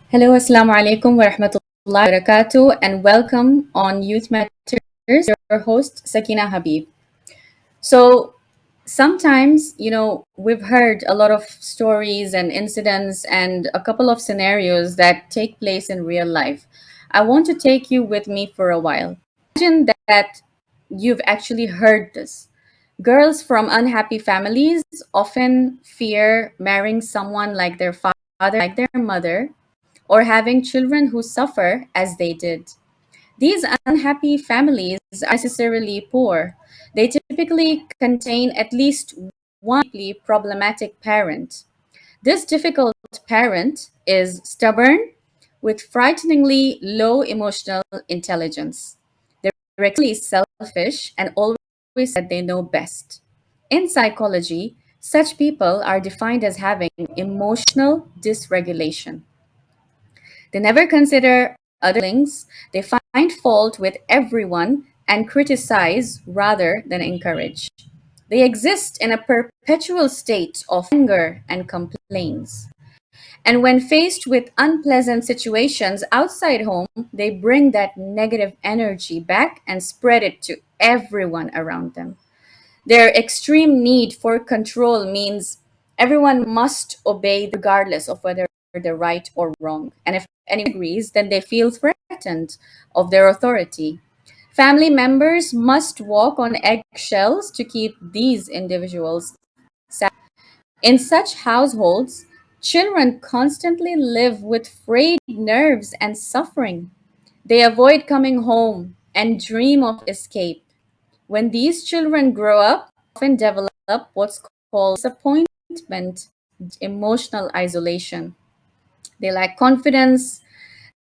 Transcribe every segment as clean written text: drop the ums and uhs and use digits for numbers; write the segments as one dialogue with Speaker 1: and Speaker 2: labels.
Speaker 1: Hello, Assalamu alaikum wa rahmatullahi wa barakatuh, and welcome on Youth Matters, your host, Sakina Habib. So, sometimes, we've heard a lot of stories and incidents and a couple of scenarios that take place in real life. I want to take you with me for a while. Imagine that you've actually heard this. Girls from unhappy families often fear marrying someone like their father, like their mother, or having children who suffer as they did. These unhappy families are necessarily poor. They typically contain at least one deeply problematic parent. This difficult parent is stubborn with frighteningly low emotional intelligence. They're extremely selfish and always said they know best. In psychology, such people are defined as having emotional dysregulation. They never consider other feelings. They find fault with everyone and criticize rather than encourage. They exist in a perpetual state of anger and complaints. And when faced with unpleasant situations outside home, they bring that negative energy back and spread it to everyone around them. Their extreme need for control means everyone must obey regardless of whether they're right or wrong. And if anyone agrees, then they feel threatened of their authority. Family members must walk on eggshells to keep these individuals safe. In such households, children constantly live with frayed nerves and suffering. They avoid coming home and dream of escape. When these children grow up, often develop what's called disappointment, emotional isolation. They lack confidence,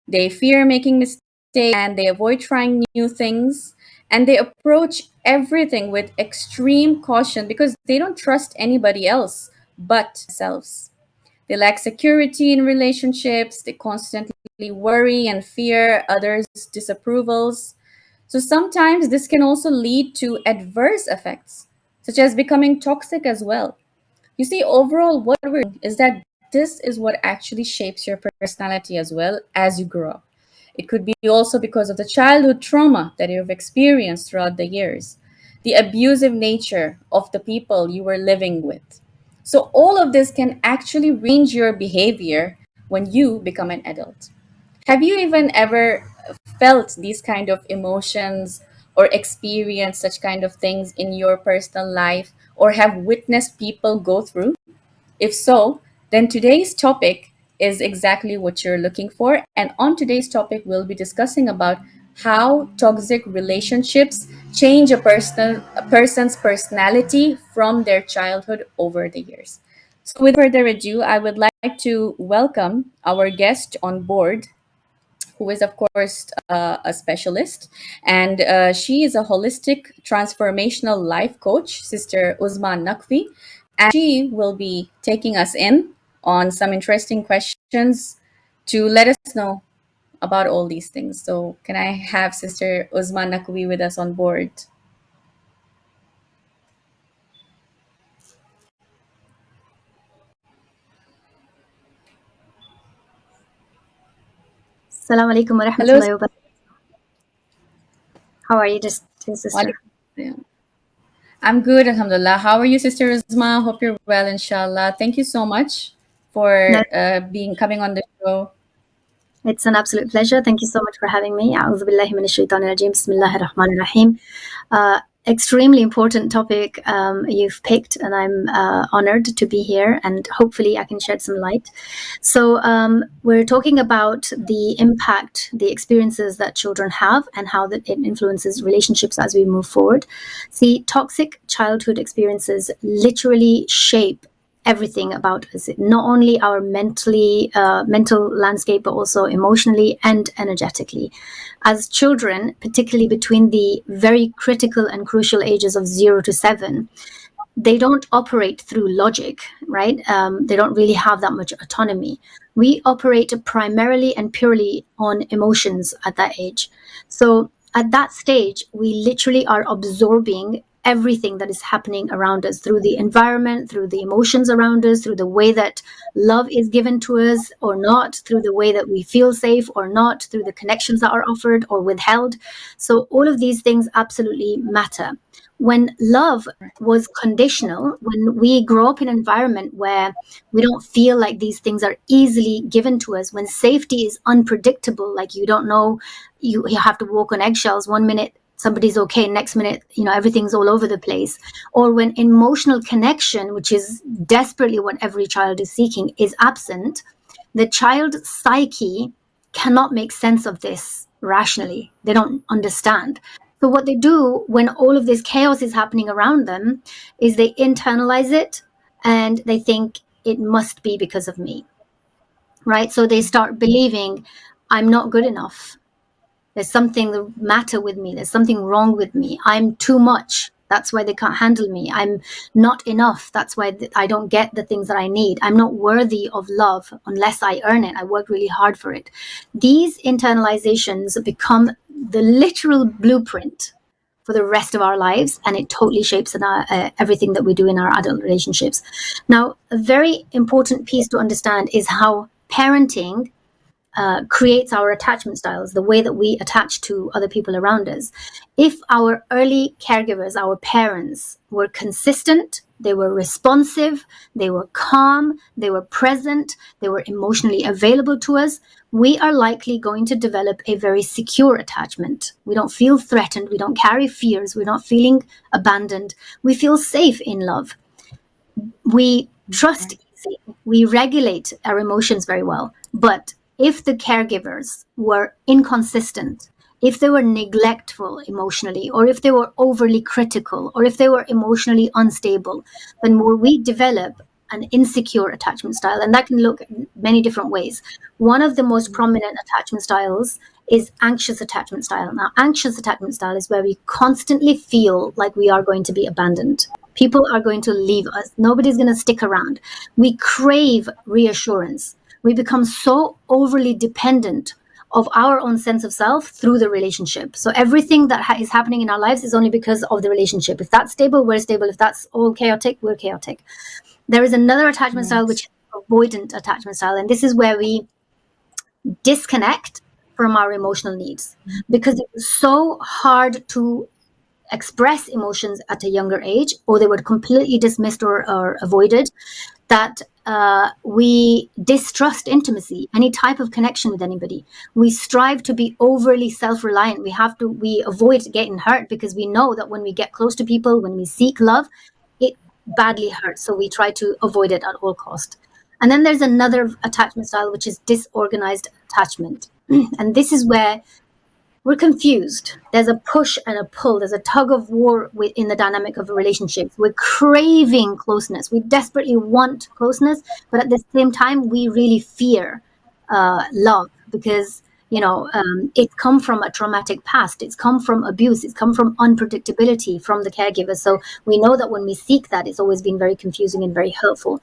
Speaker 1: they fear making mistakes, and they avoid trying new things. And they approach everything with extreme caution because they don't trust anybody else but themselves. They lack security in relationships, they constantly worry and fear others' disapprovals. So sometimes this can also lead to adverse effects, such as becoming toxic as well. You see, overall, what we're doing is that this is what actually shapes your personality as well as you grow up. It could be also because of the childhood trauma that you've experienced throughout the years, the abusive nature of the people you were living with. So, all of this can actually range your behavior when you become an adult. Have you even ever felt these kind of emotions or experienced such kind of things in your personal life or have witnessed people go through? If so, then today's topic is exactly what you're looking for. And on today's topic, we'll be discussing about how toxic relationships change a person's personality from their childhood over the years. So with further ado, I would like to welcome our guest on board, who is, of course, a specialist. And she is a holistic transformational life coach, Sister Uzma Naqvi. And she will be taking us in on some interesting questions to let us know about all these things. So, can I have Sister Uzma Naqvi with us on board?
Speaker 2: Assalamu alaikum wa
Speaker 1: Hello.
Speaker 2: rahmatullahi wa barakatuh. How are you, dear sister?
Speaker 1: Walaikum. I'm good, alhamdulillah. How are you, Sister Uzma? Hope you're well, inshallah. Thank you so much
Speaker 2: No,
Speaker 1: for being coming on the show.
Speaker 2: it's an absolute pleasure. Thank you so much for having me. A'udhu billahi minash shaitanir rajim. Bismillahir rahmanir rahim. Extremely important topic you've picked, and I'm honored to be here, and hopefully I can shed some light. So, we're talking about the impact, the experiences that children have, and how that it influences relationships as we move forward. See, toxic childhood experiences literally shape everything about us, not only our mental landscape, but also emotionally and energetically. As children, particularly between the very critical and crucial ages of 0 to 7, they don't operate through logic, right? They don't really have that much autonomy. We operate primarily and purely on emotions at that age. So at that stage, we literally are absorbing everything that is happening around us, through the environment, through the emotions around us, through the way that love is given to us or not, through the way that we feel safe or not, through the connections that are offered or withheld. So all of these things absolutely matter. When love was conditional, when we grow up in an environment where we don't feel like these things are easily given to us, when safety is unpredictable, like you don't know, you have to walk on eggshells. One minute somebody's okay, next minute, everything's all over the place. Or when emotional connection, which is desperately what every child is seeking, is absent, the child's psyche cannot make sense of this rationally. They don't understand. So what they do when all of this chaos is happening around them is they internalize it, and they think it must be because of me, right? So they start believing I'm not good enough. There's something the matter with me. There's something wrong with me. I'm too much. That's why they can't handle me. I'm not enough. That's why I don't get the things that I need. I'm not worthy of love unless I earn it. I work really hard for it. These internalizations become the literal blueprint for the rest of our lives, and it totally shapes everything that we do in our adult relationships. Now, a very important piece to understand is how parenting creates our attachment styles, the way that we attach to other people around us. If our early caregivers, our parents, were consistent, they were responsive, they were calm, they were present, they were emotionally available to us, we are likely going to develop a very secure attachment. We don't feel threatened, we don't carry fears, we're not feeling abandoned, we feel safe in love. We trust easily, we regulate our emotions very well. But if the caregivers were inconsistent, if they were neglectful emotionally, or if they were overly critical, or if they were emotionally unstable, then we develop an insecure attachment style. And that can look many different ways. One of the most prominent attachment styles is anxious attachment style. Now, anxious attachment style is where we constantly feel like we are going to be abandoned. People are going to leave us. Nobody's going to stick around. We crave reassurance. We become so overly dependent of our own sense of self through the relationship. So everything that is happening in our lives is only because of the relationship. If that's stable, we're stable. If that's all chaotic, we're chaotic. There is another attachment style, which is avoidant attachment style. And this is where we disconnect from our emotional needs, because it's so hard to express emotions at a younger age, or they were completely dismissed or avoided, that we distrust intimacy, any type of connection with anybody. We strive to be overly self-reliant. We avoid getting hurt, because we know that when we get close to people, when we seek love, it badly hurts. So we try to avoid it at all cost. And then there's another attachment style, which is disorganized attachment. And this is where we're confused. There's a push and a pull. There's a tug of war in the dynamic of a relationship. We're craving closeness. We desperately want closeness, but at the same time, we really fear love, because it's come from a traumatic past. It's come from abuse. It's come from unpredictability from the caregiver. So we know that when we seek that, it's always been very confusing and very hurtful.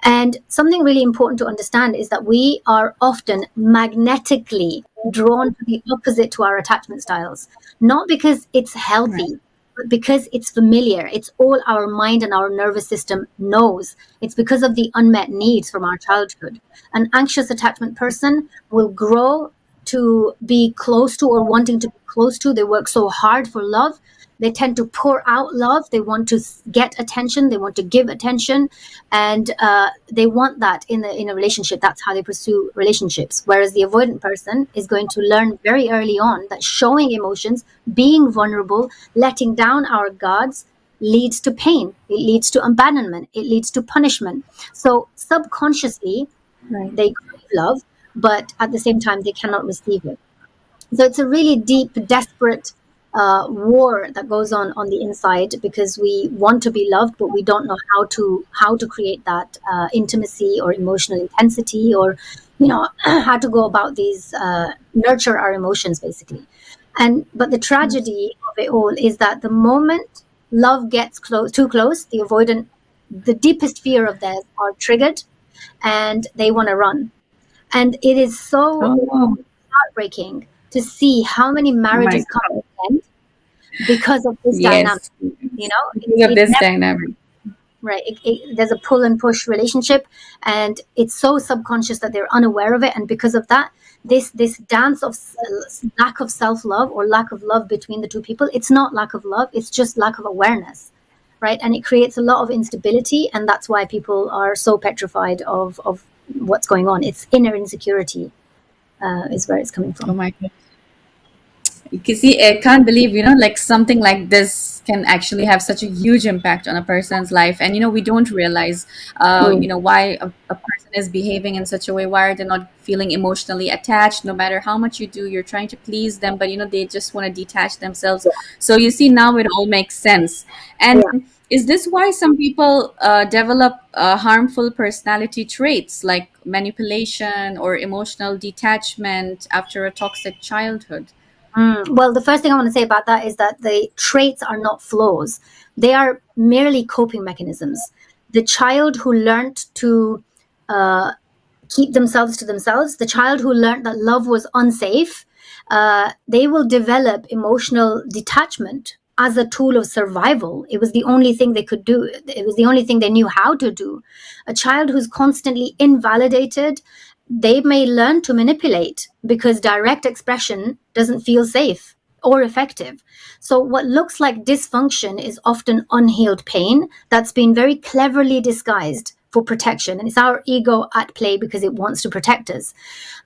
Speaker 2: And something really important to understand is that we are often magnetically drawn to the opposite to our attachment styles, not because it's healthy, but because it's familiar. It's all our mind and our nervous system knows. It's because of the unmet needs from our childhood. An anxious attachment person will grow to be close to, or wanting to be close to. They work so hard for love. They tend to pour out love. They want to get attention. They want to give attention, and they want that in a relationship. That's how they pursue relationships. Whereas the avoidant person is going to learn very early on that showing emotions, being vulnerable, letting down our guards leads to pain. It leads to abandonment. It leads to punishment. So subconsciously, they crave love, but at the same time, they cannot receive it. So it's a really deep, desperate war that goes on the inside, because we want to be loved, but we don't know how to create that intimacy or emotional intensity, or how to go about these nurture our emotions, basically. But the tragedy of it all is that the moment love gets too close, the deepest fear of theirs are triggered, and they want to run. And it is so heartbreaking to see how many marriages come to an end because of this dynamic.
Speaker 1: Yes.
Speaker 2: You know,
Speaker 1: Because of
Speaker 2: it
Speaker 1: this
Speaker 2: never,
Speaker 1: dynamic.
Speaker 2: right. There's a pull and push relationship, and it's so subconscious that they're unaware of it. And because of that, this dance of lack of self love or lack of love between the two people, it's not lack of love, it's just lack of awareness, right? And it creates a lot of instability, and that's why people are so petrified of what's going on. It's inner insecurity, is where it's coming
Speaker 1: Oh
Speaker 2: from.
Speaker 1: my God. You see, I can't believe, like something like this can actually have such a huge impact on a person's life. And, we don't realize,
Speaker 2: Mm.
Speaker 1: why a person is behaving in such a way, why are they not feeling emotionally attached? No matter how much you do, you're trying to please them, but, they just want to detach themselves. So you see, now it all makes sense. And
Speaker 2: Yeah.
Speaker 1: is this why some people develop harmful personality traits like manipulation or emotional detachment after a toxic childhood?
Speaker 2: Well, the first thing I want to say about that is that the traits are not flaws. They are merely coping mechanisms. The child who learned to uh, keep themselves to themselves, the child who learned that love was unsafe, they will develop emotional detachment as a tool of survival. It was the only thing they could do, it was the only thing they knew how to do. A child who's constantly invalidated, they may learn to manipulate because direct expression doesn't feel safe or effective. So, what looks like dysfunction is often unhealed pain that's been very cleverly disguised for protection. And it's our ego at play because it wants to protect us.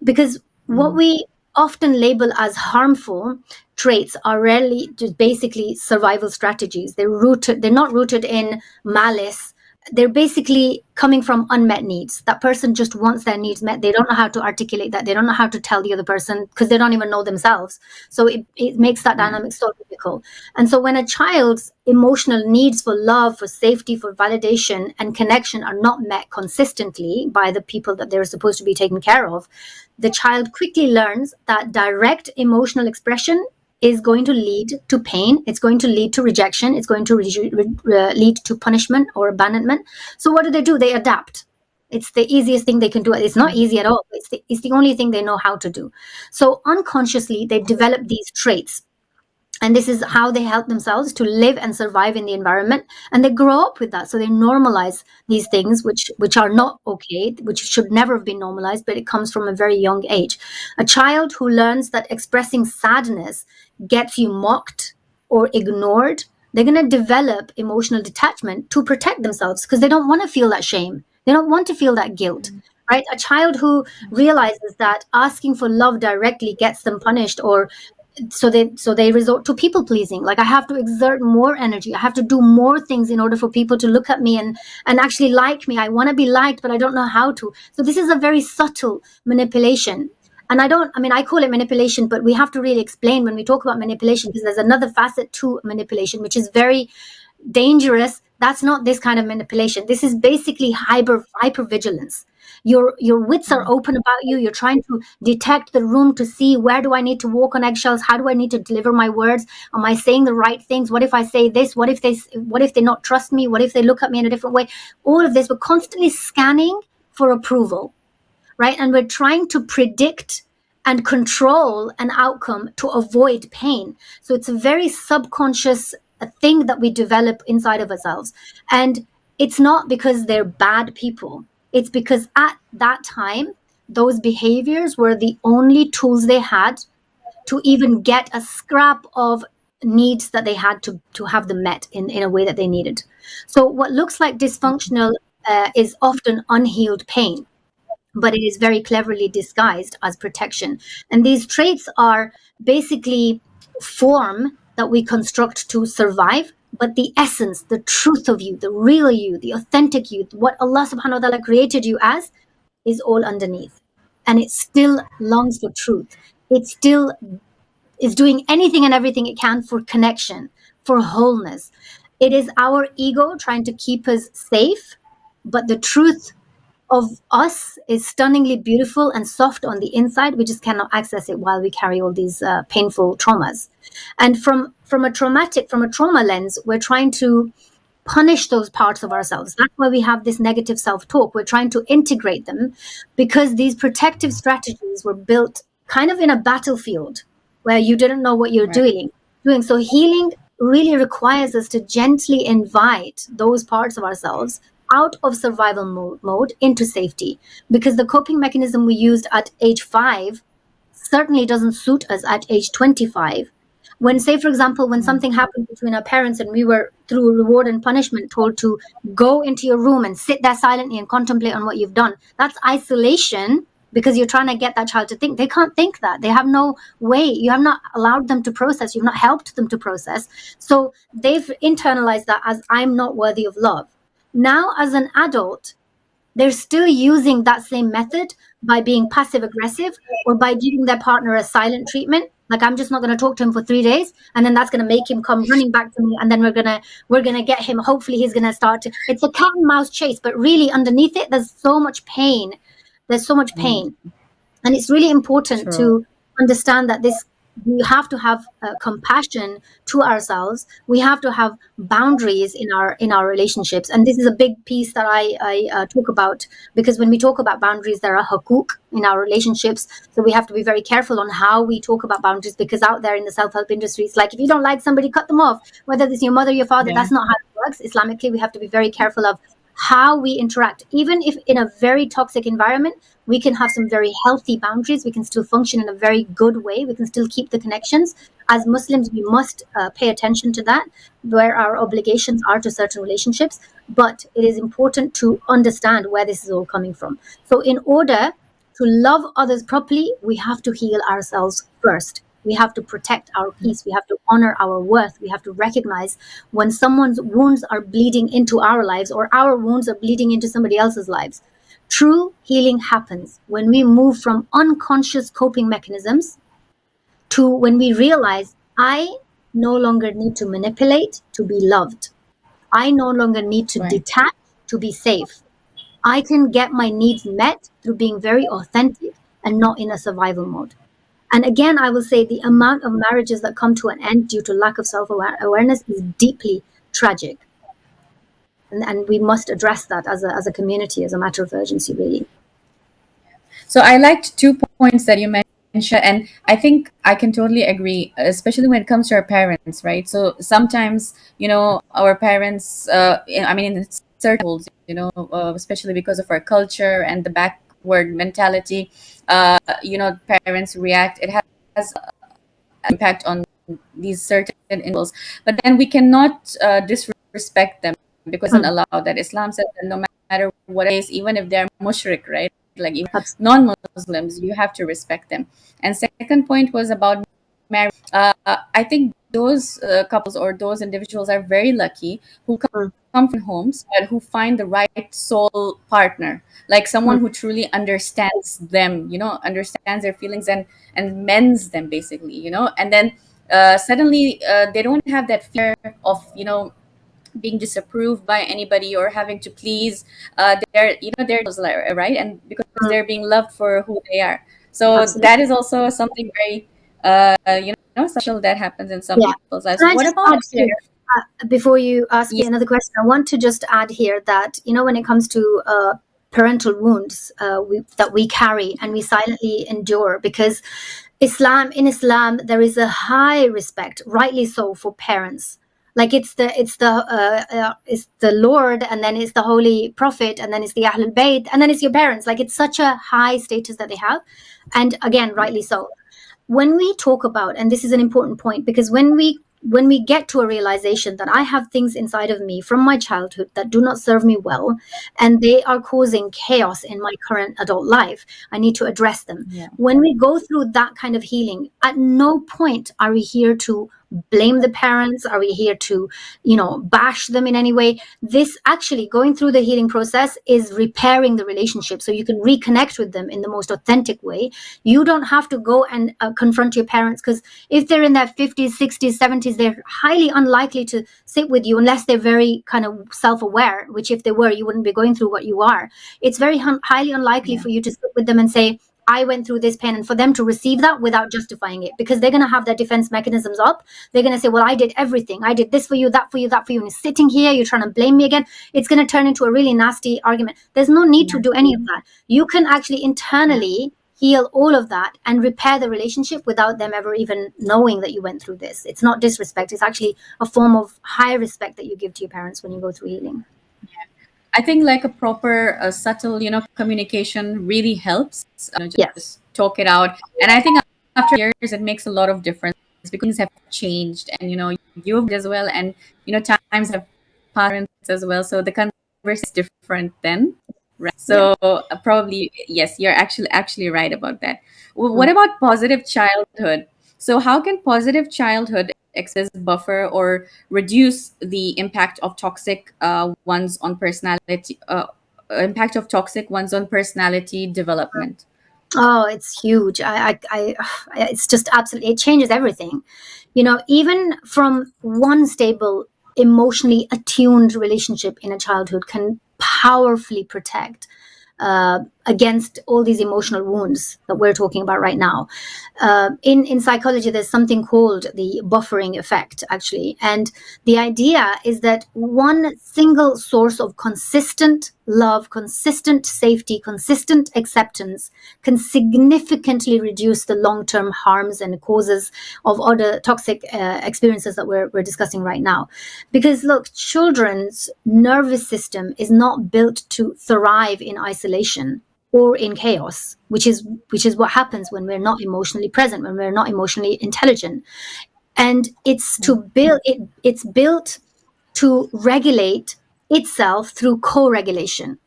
Speaker 2: Because what we often label as harmful traits are rarely just basically survival strategies. They're not rooted in malice. They're basically coming from unmet needs. That person just wants their needs met. They don't know how to articulate that. They don't know how to tell the other person because they don't even know themselves. So it makes that
Speaker 1: Right.
Speaker 2: dynamic so difficult. And so when a child's emotional needs for love, for safety, for validation and connection are not met consistently by the people that they're supposed to be taken care of, the child quickly learns that direct emotional expression is going to lead to pain. It's going to lead to rejection. It's going to lead to punishment or abandonment. So what do? They adapt. It's the easiest thing they can do. It's not easy at all. It's the only thing they know how to do. So unconsciously, they develop these traits, and this is how they help themselves to live and survive in the environment, and they grow up with that, so they normalize these things which are not okay, which should never have been normalized, but it comes from a very young age. A child who learns that expressing sadness gets you mocked or ignored, they're going to develop emotional detachment to protect themselves because they don't want to feel that shame, they don't want to feel that guilt, right? A child who realizes that asking for love directly gets them punished, or so they resort to people pleasing. Like, I have to exert more energy, I have to do more things in order for people to look at me and actually like me. I want to be liked, but I don't know how to. So this is a very subtle manipulation. And I call it manipulation, but we have to really explain when we talk about manipulation, because there's another facet to manipulation which is very dangerous. That's not this kind of manipulation. This is basically hyper vigilance. Your wits are open about you. You're trying to detect the room to see, where do I need to walk on eggshells, how do I need to deliver my words, am I saying the right things, what if I say this, what if they not trust me, what if they look at me in a different way. All of this, we're constantly scanning for approval, right? And we're trying to predict and control an outcome to avoid pain. So it's a very subconscious thing that we develop inside of ourselves. And it's not because they're bad people, it's because at that time, those behaviors were the only tools they had to even get a scrap of needs that they had to have them met in a way that they needed. So what looks like dysfunctional is often unhealed pain, but it is very cleverly disguised as protection. And these traits are basically form that we construct to survive, but the essence, the truth of you, the real you, the authentic you, what Allah subhanahu wa ta'ala created you as, is all underneath. And it still longs for truth. It still is doing anything and everything it can for connection, for wholeness. It is our ego trying to keep us safe, but the truth of us is stunningly beautiful and soft on the inside. We just cannot access it while we carry all these painful traumas. And from a trauma lens, we're trying to punish those parts of ourselves. That's why we have this negative self-talk. We're trying to integrate them because these protective strategies were built kind of in a battlefield where you didn't know what you're
Speaker 1: Right.
Speaker 2: doing. doing. So healing really requires us to gently invite those parts of ourselves out of survival mode into safety, because the coping mechanism we used at age 5 certainly doesn't suit us at age 25. When, say, for example, when something happened between our parents and we were, through reward and punishment, told to go into your room and sit there silently and contemplate on what you've done, that's isolation, because you're trying to get that child to think. They can't think that. They have no way. You have not allowed them to process. You've not helped them to process. So they've internalized that as, I'm not worthy of love. Now, as an adult, they're still using that same method by being passive aggressive or by giving their partner a silent treatment. Like, I'm just not going to talk to him for 3 days, and then that's going to make him come running back to me, and then we're gonna get him. Hopefully he's going to start to, it's a cat and mouse chase, but really underneath it there's so much pain. There's so much pain. And it's really important to understand that this, we have to have compassion to ourselves. We have to have boundaries in our relationships, and this is a big piece that I talk about, because when we talk about boundaries, there are hukuk in our relationships. So we have to be very careful on how we talk about boundaries, because out there in the self-help industry, it's like, if you don't like somebody, cut them off, whether it's your mother, your father. That's not how it works. Islamically, we have to be very careful of how we interact. Even if in a very toxic environment, we can have some very healthy boundaries. We can still function in a very good way. We can still keep the connections. As Muslims, we must pay attention to that, where our obligations are to certain relationships. But it is important to understand where this is all coming from. So in order to love others properly, we have to heal ourselves first. We have to protect our peace. We have to honor our worth. We have to recognize when someone's wounds are bleeding into our lives, or our wounds are bleeding into somebody else's lives. True healing happens when we move from unconscious coping mechanisms to when we realize, I no longer need to manipulate to be loved. I no longer need to detach to be safe. I can get my needs met through being very authentic and not in a survival mode. And again, I will say the amount of marriages that come to an end due to lack of self-awareness is deeply tragic. And we must address that as a community, as a matter of urgency, really.
Speaker 1: So I liked 2 points that you mentioned, and I think I can totally agree, especially when it comes to our parents, right? So sometimes, our parents, I mean, in certain roles, especially because of our culture and the backward mentality, parents react. It has impact on these certain individuals, but then we cannot disrespect them, because it doesn't allow that. Islam says that no matter what it is, even if they're mushrik, right? Like, even non-Muslims, you have to respect them. And second point was about marriage. I think those couples or those individuals are very lucky who come from homes, but who find the right soul partner, like someone who truly understands them, understands their feelings, and mends them, basically, and then suddenly they don't have that fear of being disapproved by anybody, or having to please they're right, and because they're being loved for who they are. So
Speaker 2: Absolutely.
Speaker 1: that is also something very special that happens in some
Speaker 2: Yeah.
Speaker 1: people's lives.
Speaker 2: Can I
Speaker 1: What
Speaker 2: just
Speaker 1: about
Speaker 2: add here, before you ask me
Speaker 1: yes,
Speaker 2: another question, I want to just add here that, when it comes to parental wounds that we carry and we silently endure, because in Islam, there is a high respect, rightly so, for parents. Like, it's the Lord, and then it's the Holy Prophet, and then it's the Ahlul Bayt, and then it's your parents. Like, it's such a high status that they have, and again, rightly so. When we talk about, and this is an important point, because when we get to a realization that I have things inside of me from my childhood that do not serve me well, and they are causing chaos in my current adult life, I need to address them. When we go through that kind of healing, at no point are we here to blame the parents. Are we here to bash them in any way? This, actually, going through the healing process, is repairing the relationship, so you can reconnect with them in the most authentic way. You don't have to go and confront your parents, because if they're in their 50s, 60s, 70s, they're highly unlikely to sit with you unless they're very kind of self-aware, which, if they were, you wouldn't be going through what you are. It's very highly unlikely for you to sit with them and say, I went through this pain, and for them to receive that without justifying it, because they're going to have their defense mechanisms up. They're going to say, well, I did everything. I did this for you, that for you, that for you. And you're sitting here, you're trying to blame me again. It's going to turn into a really nasty argument. There's no need to do any of that. You can actually internally heal all of that and repair the relationship without them ever even knowing that you went through this. It's not disrespect. It's actually a form of high respect that you give to your parents when you go through healing.
Speaker 1: I think like a proper, subtle, communication really helps.
Speaker 2: Yes.
Speaker 1: Just talk it out, and I think after years, it makes a lot of difference because things have changed, and you've as well, and times have passed as well. So the conversation is different then, right?
Speaker 2: Yeah.
Speaker 1: So probably yes, you're actually right about that. What
Speaker 2: Mm.
Speaker 1: about positive childhood? So how can positive childhood access buffer or reduce the impact of toxic ones on personality impact of toxic ones on personality development?
Speaker 2: Oh, it's huge. It's just absolutely, it changes everything. Even from one stable, emotionally attuned relationship in a childhood can powerfully protect against all these emotional wounds that we're talking about right now. In psychology, there's something called the buffering effect, actually, and the idea is that one single source of consistent love, consistent safety, consistent acceptance can significantly reduce the long-term harms and causes of other toxic experiences that we're discussing right now. Because look, children's nervous system is not built to thrive in isolation or in chaos, which is what happens when we're not emotionally present, when we're not emotionally intelligent. And it's built to regulate itself through co-regulation,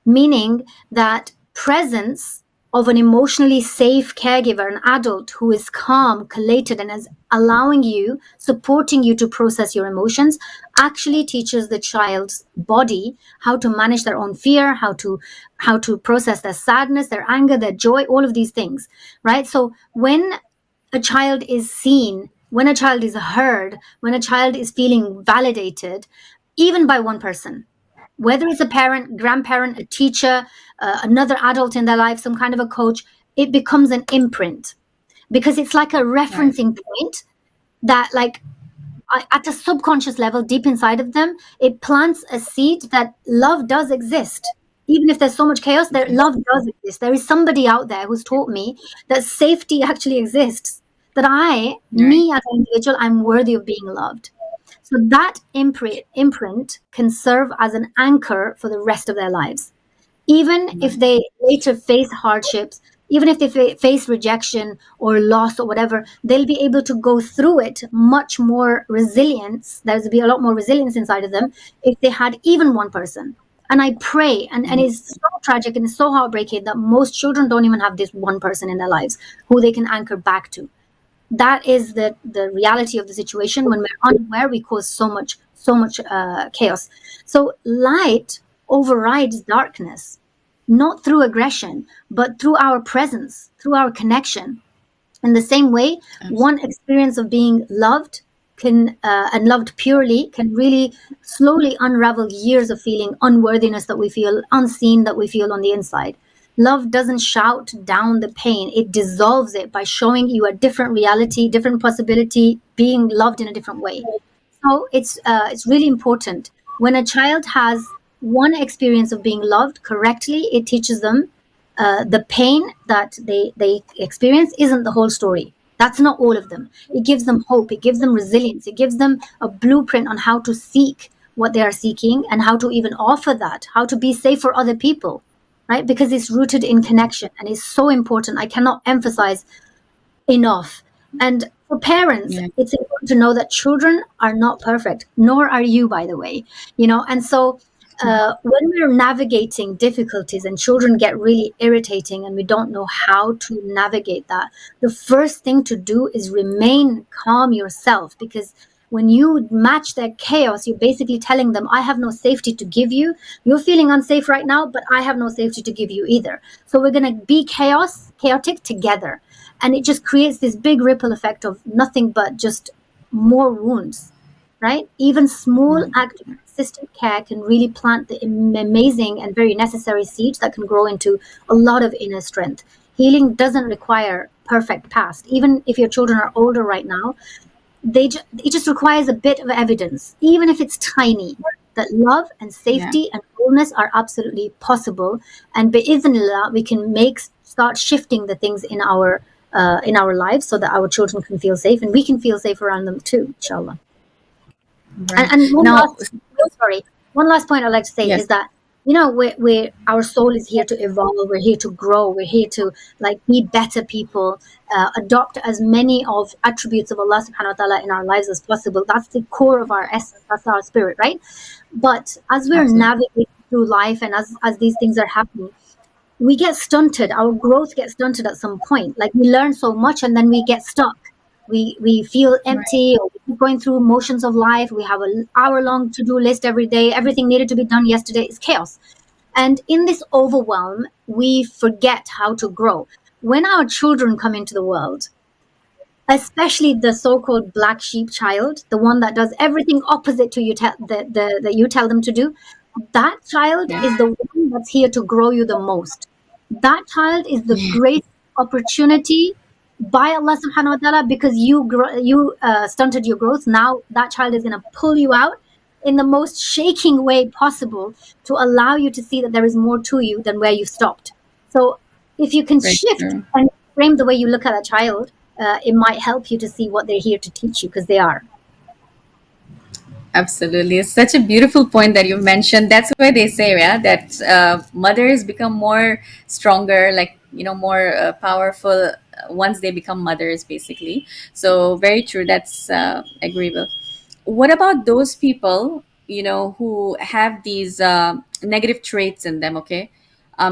Speaker 2: meaning that presence of an emotionally safe caregiver, an adult who is calm, collated, and is allowing you, supporting you to process your emotions, actually teaches the child's body how to manage their own fear, how to process their sadness, their anger, their joy, all of these things, right? So when a child is seen, when a child is heard, when a child is feeling validated, even by one person, whether it's a parent, grandparent, a teacher, another adult in their life, some kind of a coach, it becomes an imprint because it's like a
Speaker 1: Right.
Speaker 2: referencing point that, like, at a subconscious level, deep inside of them, it plants a seed that love does exist. Even if there's so much chaos, there
Speaker 1: Okay.
Speaker 2: love does exist. There is somebody out there who's taught me that safety actually exists. That
Speaker 1: Right.
Speaker 2: me as an individual, I'm worthy of being loved. So that imprint can serve as an anchor for the rest of their lives. Even if
Speaker 1: Right.
Speaker 2: they later face hardships, even if they face rejection or loss or whatever, they'll be able to go through it much more resilience. There'll be a lot more resilience inside of them if they had even one person. And I pray, and
Speaker 1: Mhm.
Speaker 2: it's so tragic and it's so heartbreaking that most children don't even have this one person in their lives who they can anchor back to. That is the reality of the situation. When we're unaware, we cause so much chaos. So light overrides darkness, not through aggression, but through our presence, through our connection. In the same way, one
Speaker 1: Absolutely.
Speaker 2: experience of being loved can and loved purely can really slowly unravel years of feeling unworthiness that we feel, unseen that we feel on the inside. Love doesn't shout down the pain, it dissolves it by showing you a different reality, different possibility, being loved in a different way. So it's really important. When a child has one experience of being loved correctly, it teaches them the pain that they experience isn't the whole story. That's not all of them. It gives them hope. It gives them resilience. It gives them a blueprint on how to seek what they are seeking and how to even offer that, how to be safe for other people, right? Because it's rooted in connection and it's so important. I cannot emphasize enough. And for parents,
Speaker 1: Yeah.
Speaker 2: it's important to know that children are not perfect, nor are you, by the way. And so when we're navigating difficulties and children get really irritating and we don't know how to navigate that, the first thing to do is remain calm yourself, because when you match their chaos, you're basically telling them, I have no safety to give you. You're feeling unsafe right now, but I have no safety to give you either. So we're going to be chaotic together. And it just creates this big ripple effect of nothing but just more wounds, right? Even small
Speaker 1: Right.
Speaker 2: act of consistent care can really plant the amazing and very necessary seeds that can grow into a lot of inner strength. Healing doesn't require perfect past. Even if your children are older right now, it just requires a bit of evidence, even if it's tiny. that love and
Speaker 1: Yeah.
Speaker 2: safety and wholeness are absolutely possible. And bi'idhnillah, we can start shifting the things in our lives so that our children can feel safe and we can feel safe around them too, inshallah.
Speaker 1: Right.
Speaker 2: And
Speaker 1: Now,
Speaker 2: one last point I'd like to say
Speaker 1: yes.
Speaker 2: is that, you know, we our soul is here to evolve, we're here to grow, we're here to like be better people, adopt as many of attributes of Allah subhanahu wa ta'ala in our lives as possible. That's the core of our essence, that's our spirit, right? But as we're
Speaker 1: Absolutely.
Speaker 2: navigating through life and as these things are happening, we get stunted, our growth gets stunted at some point. Like we learn so much and then we get stuck, we feel
Speaker 1: Right.
Speaker 2: empty, or we keep going through motions of life. We have an hour long to-do list every day, everything needed to be done yesterday. It's chaos, and in this overwhelm we forget how to grow. When our children come into the world, especially the so-called black sheep child, the one that does everything opposite to you that you tell them to do, that child
Speaker 1: Yeah.
Speaker 2: is the one that's here to grow you the most. That child is the great opportunity by Allah subhanahu wa ta'ala, because you stunted your growth. Now that child is going to pull you out in the most shaking way possible to allow you to see that there is more to you than where you stopped. So if you can
Speaker 1: Very
Speaker 2: shift
Speaker 1: true.
Speaker 2: and frame the way you look at a child, it might help you to see what they're here to teach you, because they are.
Speaker 1: Absolutely. It's such a beautiful point that you mentioned. That's why they say, yeah, that mothers become more stronger, like, more powerful once they become mothers, basically. So, very true. That's agreeable. What about those people, who have these negative traits in them, okay?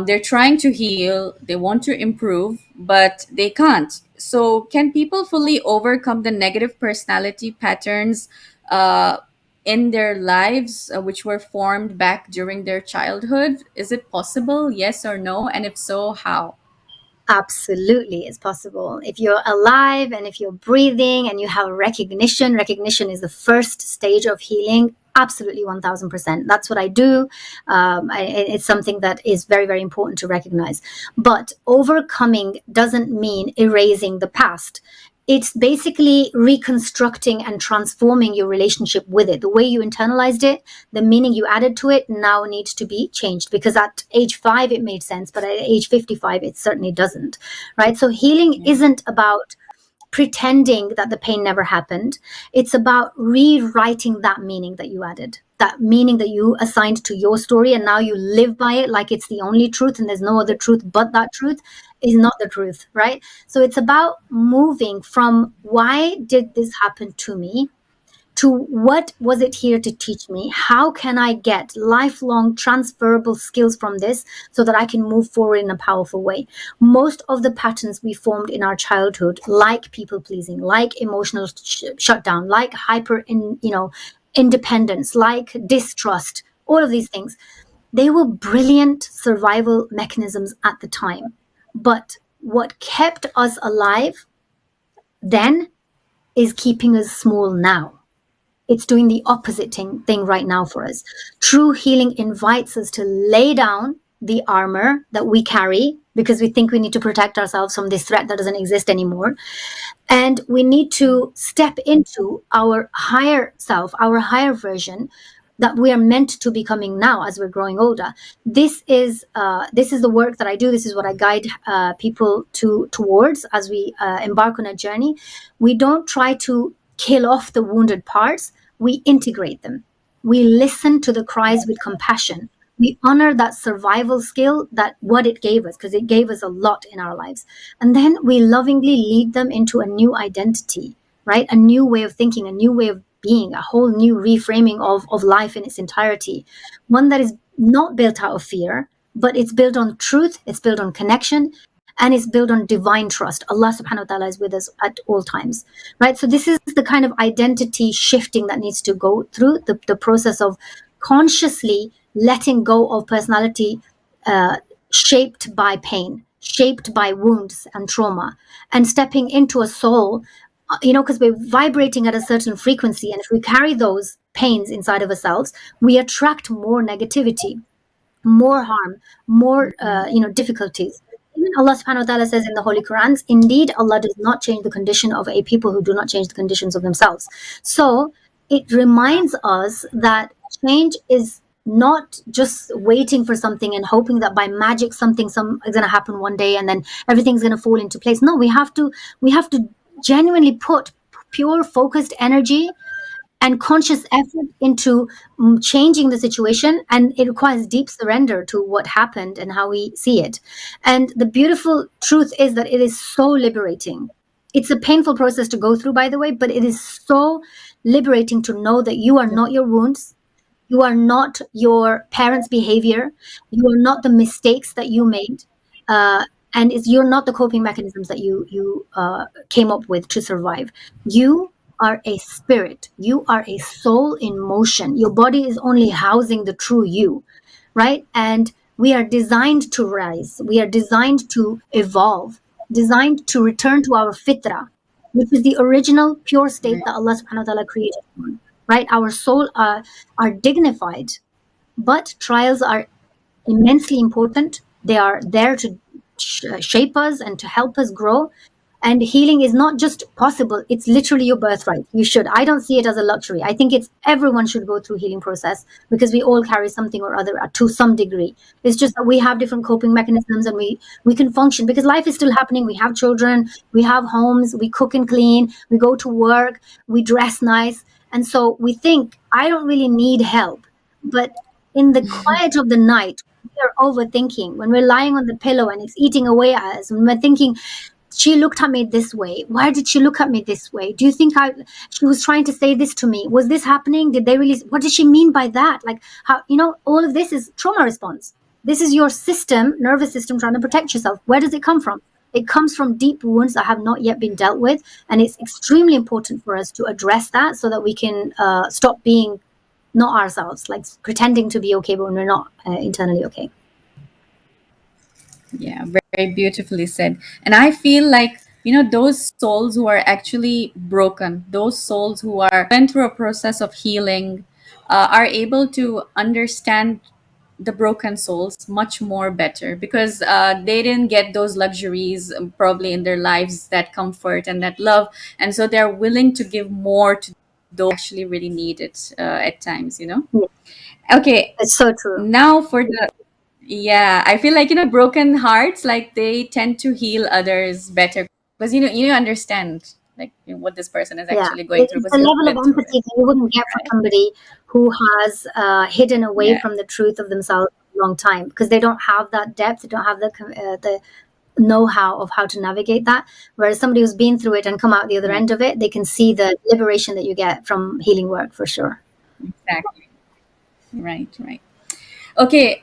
Speaker 1: They're trying to heal, they want to improve, but they can't. So, can people fully overcome the negative personality patterns uh, in their lives, which were formed back during their childhood? Is it possible? Yes or no? And if so, how?
Speaker 2: Absolutely, it's possible. If you're alive and if you're breathing and you have recognition is the first stage of healing. Absolutely, 1000%. That's what I do. It's something that is very, very important to recognize. But overcoming doesn't mean erasing the past. It's basically reconstructing and transforming your relationship with it. The way you internalized it, the meaning you added to it now needs to be changed, because at age 5 it made sense, but at age 55 it certainly doesn't, right? So healing
Speaker 1: Yeah.
Speaker 2: isn't about pretending that the pain never happened. It's about rewriting that meaning that you added, that meaning that you assigned to your story, and now you live by it like it's the only truth and there's no other truth but that truth is not the truth, right? So it's about moving from why did this happen to me to what was it here to teach me? How can I get lifelong transferable skills from this so that I can move forward in a powerful way? Most of the patterns we formed in our childhood, like people pleasing, like emotional shutdown, like independence, like distrust, all of these things, they were brilliant survival mechanisms at the time. But what kept us alive then is keeping us small now. It's doing the opposite thing right now for us. True healing invites us to lay down the armor that we carry because we think we need to protect ourselves from this threat that doesn't exist anymore. And we need to step into our higher self, our higher version that we are meant to becoming now as we're growing older. This is the work that I do. This is what I guide people towards as we embark on a journey. We don't try to kill off the wounded parts. We integrate them. We listen to the cries with compassion. We honor that survival skill, that what it gave us, because it gave us a lot in our lives. And then we lovingly lead them into a new identity, right? A new way of thinking, a new way of being, a whole new reframing of life in its entirety. One that is not built out of fear, but it's built on truth, it's built on connection, and it's built on divine trust. Allah subhanahu wa ta'ala is with us at all times, right? So this is the kind of identity shifting that needs to go through the process of consciously letting go of personality uh, shaped by pain, shaped by wounds and trauma, and stepping into a soul, because we're vibrating at a certain frequency. And if we carry those pains inside of ourselves, we attract more negativity, more harm, more difficulties. Even Allah subhanahu wa ta'ala says in the Holy Quran, indeed Allah does not change the condition of a people who do not change the conditions of themselves. So it reminds us that change is not just waiting for something and hoping that by magic something is going to happen one day and then everything's going to fall into place. No, we have to genuinely put pure focused energy and conscious effort into changing the situation, and it requires deep surrender to what happened and how we see it. And the beautiful truth is that it is so liberating. It's a painful process to go through, by the way, but it is so liberating to know that you are not your wounds, you are not your parents' behavior, you are not the mistakes that you made, uh, and you're not the coping mechanisms that you came up with to survive. You are a spirit. You are a soul in motion. Your body is only housing the true you, right? And we are designed to rise. We are designed to evolve, designed to return to our fitra, which is the original pure state
Speaker 1: Right.
Speaker 2: that Allah subhanahu wa ta'ala created, right? Our soul are dignified, but trials are immensely important. They are there to shape us and to help us grow. And healing is not just possible, it's literally your birthright. You should. I don't see it as a luxury. I think it's everyone should go through healing process because we all carry something or other to some degree. It's just that we have different coping mechanisms and we can function because life is still happening. We have children, we have homes, we cook and clean, we go to work, we dress nice. And so we think, I don't really need help. But in the quiet of the night, we're overthinking. When we're lying on the pillow and it's eating away at us, when we're thinking, she looked at me this way. Why did she look at me this way? Do you think she was trying to say this to me? Was this happening? Did they really, what did she mean by that? Like how, all of this is trauma response. This is your nervous system trying to protect yourself. Where does it come from? It comes from deep wounds that have not yet been dealt with. And it's extremely important for us to address that so that we can stop being not ourselves, like pretending to be okay, but when we're not internally okay.
Speaker 1: Yeah, very beautifully said. And I feel like, those souls who are actually broken, those souls who are went through a process of healing, are able to understand the broken souls much more better because they didn't get those luxuries probably in their lives, that comfort and that love. And so they're willing to give more to those who actually really need it at times.
Speaker 2: Yeah,
Speaker 1: Okay,
Speaker 2: it's so true.
Speaker 1: now for the yeah, I feel like broken hearts, like they tend to heal others better because you understand like what this person is
Speaker 2: Yeah,
Speaker 1: actually going through
Speaker 2: it's
Speaker 1: because
Speaker 2: a
Speaker 1: you've
Speaker 2: level of
Speaker 1: been through it,
Speaker 2: empathy that you wouldn't get for
Speaker 1: right?
Speaker 2: somebody who has hidden away
Speaker 1: Yeah,
Speaker 2: from the truth of themselves for a long time because they don't have that depth, they don't have the know-how of how to navigate that. Whereas somebody who's been through it and come out the other
Speaker 1: right,
Speaker 2: end of it, they can see the liberation that you get from healing work for sure.
Speaker 1: exactly, right, right. Okay,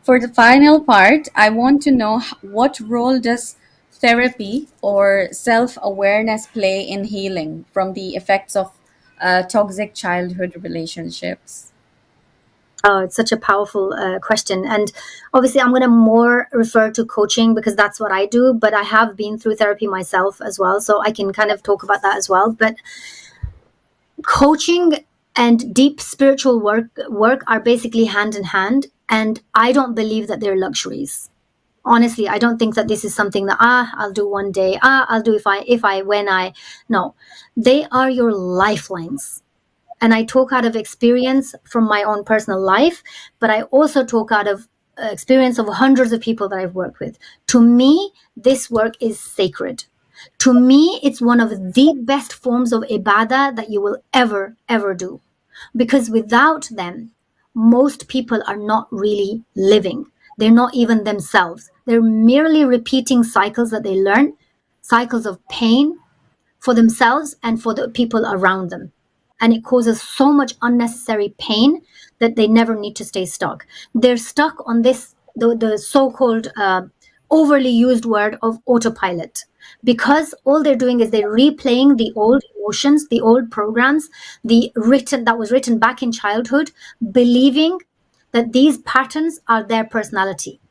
Speaker 1: for the final part, I want to know what role does therapy or self-awareness play in healing from the effects of toxic childhood relationships?
Speaker 2: Oh, it's such a powerful question. And obviously, I'm going to more refer to coaching because that's what I do. But I have been through therapy myself as well. So I can kind of talk about that as well. But coaching and deep spiritual work are basically hand in hand. And I don't believe that they're luxuries. Honestly, I don't think that this is something that I'll do one day. I'll do if I when I no. They are your lifelines. And I talk out of experience from my own personal life, but I also talk out of experience of hundreds of people that I've worked with. To me, this work is sacred. To me, it's one of the best forms of ibadah that you will ever do. Because without them, most people are not really living. They're not even themselves. They're merely repeating cycles that they learn, cycles of pain, for themselves and for the people around them. And it causes so much unnecessary pain that they never need to stay stuck. They're stuck on the so called overly used word of autopilot. Because all they're doing is they're replaying the old emotions, the old programs, that was written back in childhood, believing that these patterns are their personality.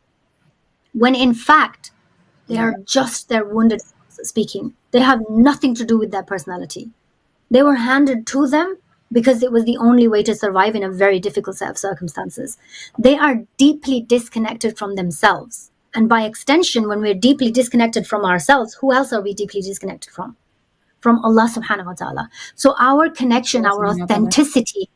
Speaker 2: When in fact, they are
Speaker 1: Right.
Speaker 2: just their wounded selves speaking. They have nothing to do with their personality. They were handed to them because it was the only way to survive in a very difficult set of circumstances. They are deeply disconnected from themselves. And by extension, when we're deeply disconnected from ourselves, who else are we deeply disconnected from? From Allah subhanahu wa ta'ala. So our connection,
Speaker 1: Allah
Speaker 2: our
Speaker 1: subhanahu wa ta'ala.
Speaker 2: authenticity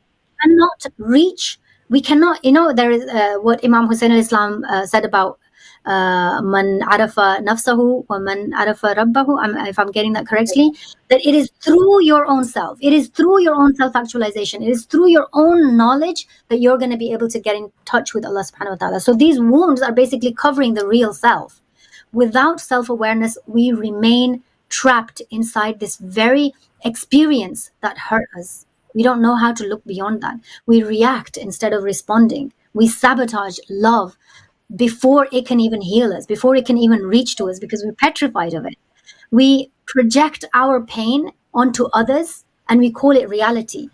Speaker 2: cannot reach, we cannot, there is what Imam Hussain al-Islam said about man arafa nafsahu wa man arafa rabbahu, if I'm getting that correctly, that it is through your own self, it is through your own self-actualization, it is through your own knowledge that you're going to be able to get in touch with Allah subhanahu wa ta'ala. So these wounds are basically covering the real self. Without self-awareness, we remain trapped inside this very experience that hurt us. We don't know how to look beyond that. We react instead of responding. We sabotage love before it can even heal us, before it can even reach to us, because we're petrified of it. We project our pain onto others and we call it reality.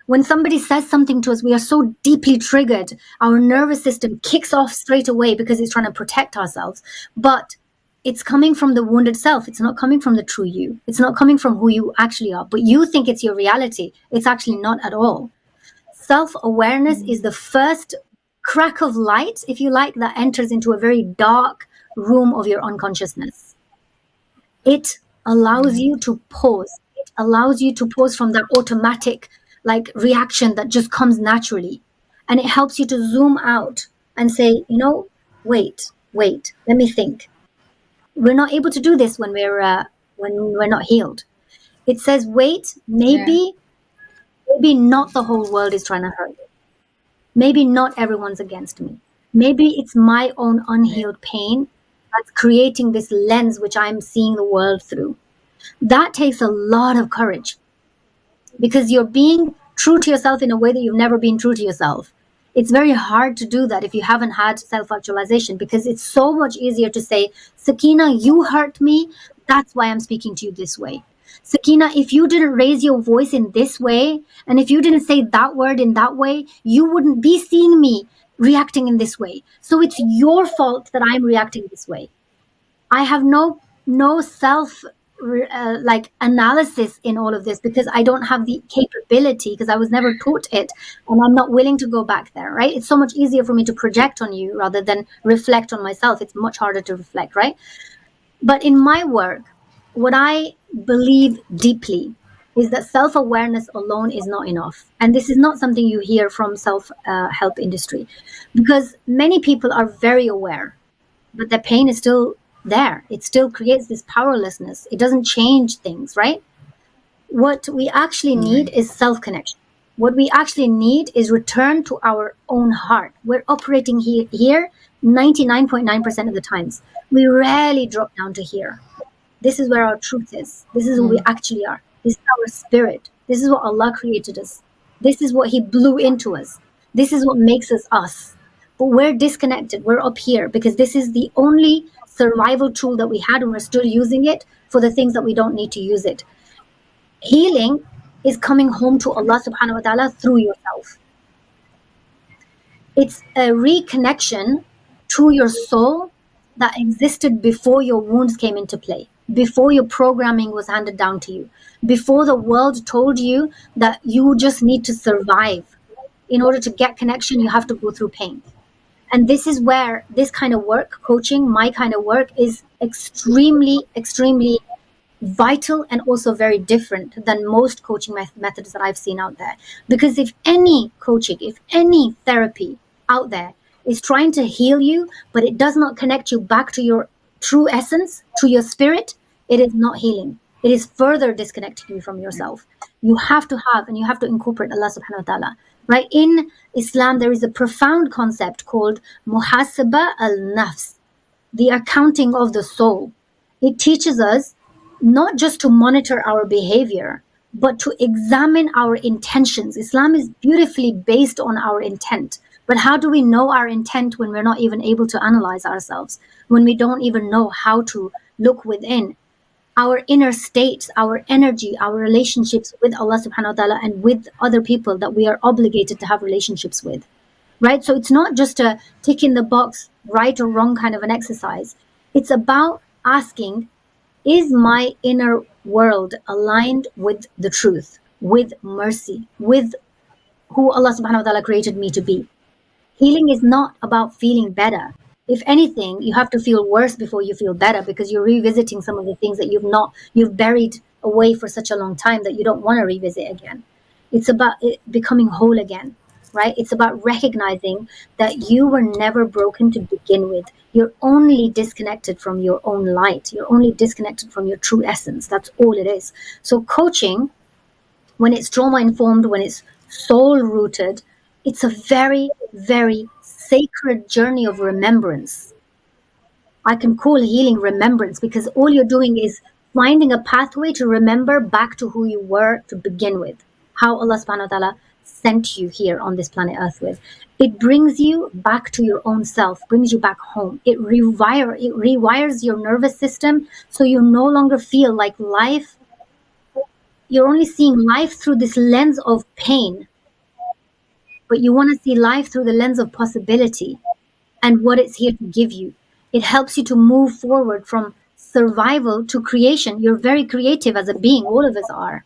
Speaker 2: When somebody says something to us, we are so deeply triggered. Our nervous system kicks off straight away because it's trying to protect ourselves. But it's coming from the wounded self. It's not coming from the true you. It's not coming from who you actually are. But you think it's your reality. It's actually not at all. Self-awareness is the first crack of light, if you like, that enters into a very dark room of your unconsciousness. It allows you to pause. It allows you to pause from that automatic reaction that just comes naturally. And it helps you to zoom out and say, wait, let me think. We're not able to do this when we're not healed. It says, wait,
Speaker 1: Yeah.
Speaker 2: maybe not the whole world is trying to hurt me. Maybe not everyone's against me. Maybe it's my own unhealed pain that's creating this lens which I'm seeing the world through. That takes a lot of courage, because you're being true to yourself in a way that you've never been true to yourself. It's very hard to do that if you haven't had self-actualization, because it's so much easier to say, Sakina, you hurt me, that's why I'm speaking to you this way. Sakina, if you didn't raise your voice in this way, and if you didn't say that word in that way, you wouldn't be seeing me reacting in this way. So it's your fault that I'm reacting this way. I have no self analysis in all of this, because I don't have the capability, because I was never taught it, and I'm not willing to go back there, right? It's so much easier for me to project on you rather than reflect on myself. It's much harder to reflect, right? But in my work, what I believe deeply is that self-awareness alone is not enough. And this is not something you hear from self-help industry, because many people are very aware, but the pain is still there. It still creates this powerlessness. It doesn't change things, right? What we actually need
Speaker 1: Right.
Speaker 2: is self-connection. What we actually need is return to our own heart. We're operating here 99.9% of the times. We rarely drop down to here. This is where our truth is. This is who we actually are. This is our spirit. This is what Allah created us. This is what He blew into us. This is what makes us us. But we're disconnected. We're up here because this is the only survival tool that we had, and we're still using it for the things that we don't need to use it. Healing is coming home to Allah subhanahu wa ta'ala through yourself. It's a reconnection to your soul that existed before your wounds came into play, before your programming was handed down to you, before the world told you that you just need to survive. In order to get connection, you have to go through pain. And this is where this kind of work, coaching, my kind of work, is extremely, extremely vital, and also very different than most coaching methods that I've seen out there. Because if any coaching, if any therapy out there is trying to heal you, but it does not connect you back to your true essence, to your spirit, it is not healing. It is further disconnecting you from yourself. You have to have, and you have to incorporate Allah subhanahu wa ta'ala. Right? In Islam, there is a profound concept called muhasaba al-nafs, the accounting of the soul. It teaches us not just to monitor our behavior, but to examine our intentions. Islam is beautifully based on our intent. But how do we know our intent when we're not even able to analyze ourselves? When we don't even know how to look within? Our inner states, our energy, our relationships with Allah subhanahu wa ta'ala and with other people that we are obligated to have relationships with. Right? So it's not just a tick in the box, right or wrong kind of an exercise. It's about asking, is my inner world aligned with the truth, with mercy, with who Allah subhanahu wa ta'ala created me to be? Healing is not about feeling better. If anything, you have to feel worse before you feel better, because you're revisiting some of the things that you've buried away for such a long time that you don't want to revisit again. It's about becoming whole again, right? It's about recognizing that you were never broken to begin with. You're only disconnected from your own light. You're only disconnected from your true essence. That's all it is. So coaching, when it's trauma informed, when it's soul rooted, it's a very, very sacred journey of remembrance. I can call healing remembrance, because all you're doing is finding a pathway to remember back to who you were to begin with, how Allah subhanahu wa ta'ala sent you here on this planet Earth with. It brings you back to your own self, brings you back home. It rewires your nervous system, so you no longer feel like life, you're only seeing life through this lens of pain, but you want to see life through the lens of possibility and what it's here to give you. It helps you to move forward from survival to creation. You're very creative as a being, all of us are,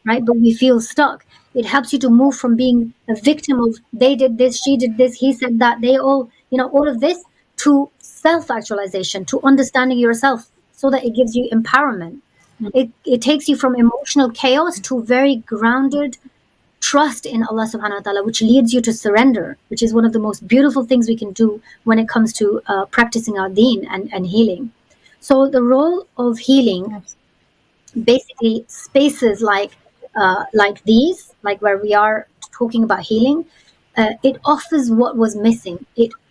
Speaker 2: right? But we feel stuck. It helps you to move from being a victim of they did this, she did this, he said that, they all, all of this, to self actualization, to understanding yourself, so that it gives you empowerment. It takes you from emotional chaos to very grounded trust in Allah subhanahu wa ta'ala, which leads you to surrender, which is one of the most beautiful things we can do when it comes to practicing our deen and healing. So the role of healing, basically spaces like these, like where we are talking about healing, it offers what was missing.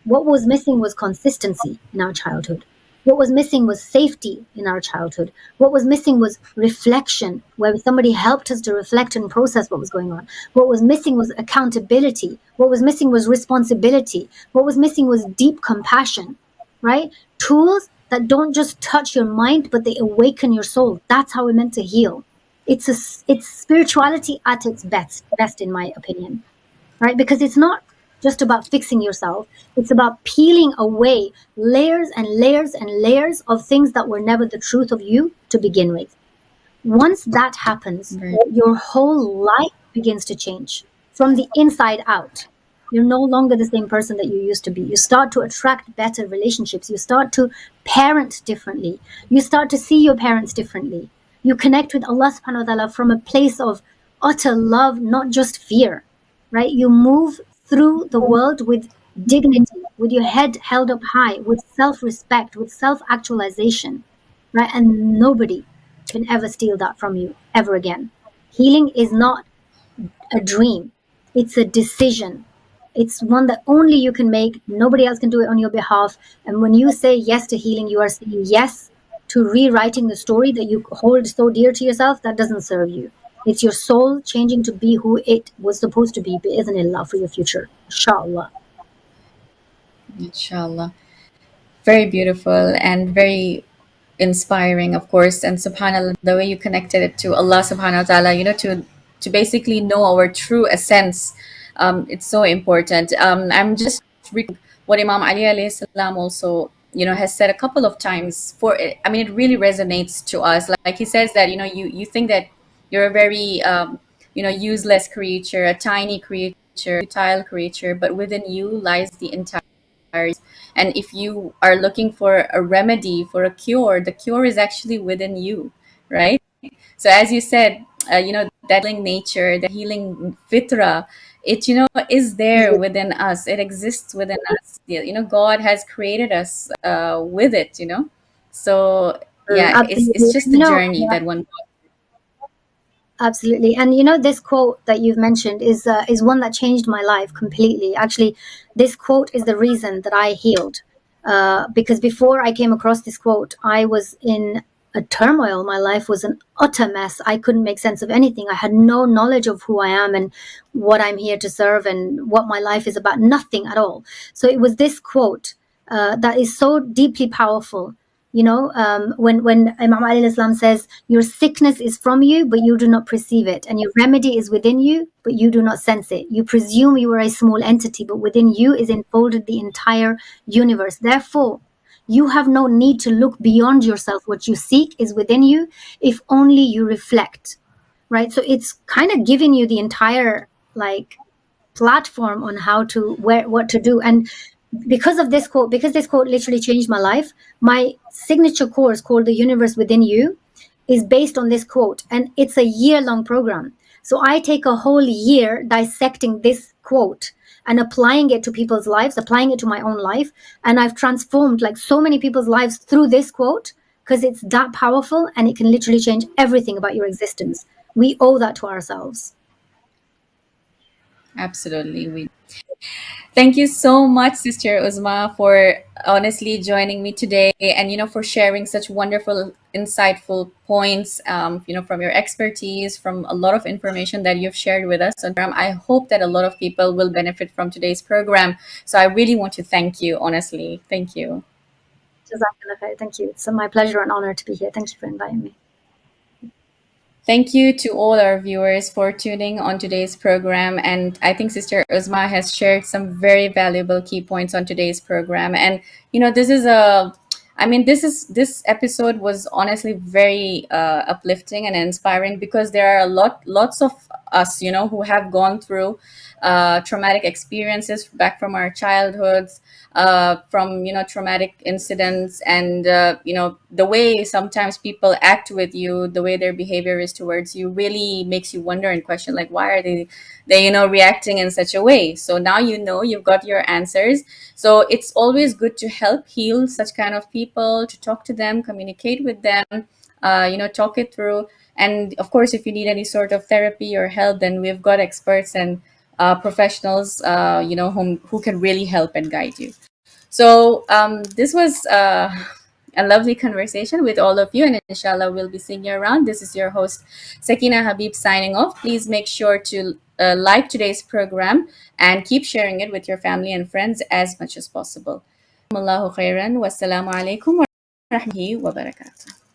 Speaker 2: What was missing was consistency in our childhood. What was missing was safety in our childhood. What was missing was reflection, where somebody helped us to reflect and process what was going on. What was missing was accountability. What was missing was responsibility. What was missing was deep compassion, right? Tools that don't just touch your mind, but they awaken your soul. That's how we're meant to heal. It's spirituality at its best, in my opinion, right? Because it's not just about fixing yourself. It's about peeling away layers and layers and layers of things that were never the truth of you to begin with. Once that happens,
Speaker 1: Right.
Speaker 2: your whole life begins to change from the inside out. You're no longer the same person that you used to be. You start to attract better relationships. You start to parent differently. You start to see your parents differently. You connect with Allah subhanahu wa ta'ala from a place of utter love, not just fear, right? You move through the world with dignity, with your head held up high, with self respect, with self actualization, right? And nobody can ever steal that from you ever again. Healing is not a dream, it's a decision. It's one that only you can make. Nobody else can do it on your behalf. And when you say yes to healing, you are saying yes to rewriting the story that you hold so dear to yourself that doesn't serve you. It's your soul changing to be who it was supposed to be, bi'idhnillah, for your future. Inshallah.
Speaker 1: Inshallah. Very beautiful and very inspiring, of course. And subhanallah, the way you connected it to Allah subhanahu wa ta'ala, to basically know our true essence. It's so important. I'm just recalling what Imam Ali alayhi salam also, has said a couple of times. I mean, it really resonates to us. Like he says that, you think that you're a very, useless creature, a tiny creature, futile creature, but within you lies the entire. And if you are looking for a remedy, for a cure, the cure is actually within you, right? So as you said, that healing nature, the healing fitra, it is there within us. It exists within us. God has created us with it. So yeah, it's
Speaker 2: Absolutely.
Speaker 1: just a journey that one.
Speaker 2: Absolutely. And this quote that you've mentioned is one that changed my life completely. Actually, this quote is the reason that I healed. Because before I came across this quote, I was in a turmoil. My life was an utter mess. I couldn't make sense of anything. I had no knowledge of who I am and what I'm here to serve and what my life is about. Nothing at all. So it was this quote that is so deeply powerful. When Imam Ali Islam says, your sickness is from you, but you do not perceive it, and your remedy is within you, but you do not sense it. You presume you are a small entity, but within you is enfolded the entire universe. Therefore, you have no need to look beyond yourself. What you seek is within you, if only you reflect, right? So it's kind of giving you the entire platform on what to do. And because this quote literally changed my life, my signature course called The Universe Within You is based on this quote, and it's a year-long program. So I take a whole year dissecting this quote and applying it to people's lives, applying it to my own life. And I've transformed like so many people's lives through this quote because it's that powerful and it can literally change everything about your existence. We owe that to ourselves.
Speaker 1: Absolutely. We thank you so much, Sister Uzma, for honestly joining me today and, for sharing such wonderful, insightful points, from your expertise, from a lot of information that you've shared with us on program. I hope that a lot of people will benefit from today's program. So I really want to thank you, honestly. Thank you.
Speaker 2: Jazakallah khair. Thank you. It's my pleasure and honor to be here. Thank you for inviting me.
Speaker 1: Thank you to all our viewers for tuning on today's program. And I think Sister Uzma has shared some very valuable key points on today's program. And, this is this episode was honestly very uplifting and inspiring because there are lots of us, who have gone through traumatic experiences back from our childhoods, from traumatic incidents, and the way sometimes people act with you, the way their behavior is towards you really makes you wonder and question, like, why are they reacting in such a way. So now you've got your answers. So it's always good to help heal such kind of people, to talk to them, communicate with them, talk it through. And of course, if you need any sort of therapy or help, then we've got experts and professionals, who can really help and guide you. So this was a lovely conversation with all of you, and inshallah, we'll be seeing you around. This is your host, Sakina Habib, signing off. Please make sure to like today's program and keep sharing it with your family and friends as much as possible. Allahu khairan. Wassalamu alaikum wa rahmatullahi wa barakatuh.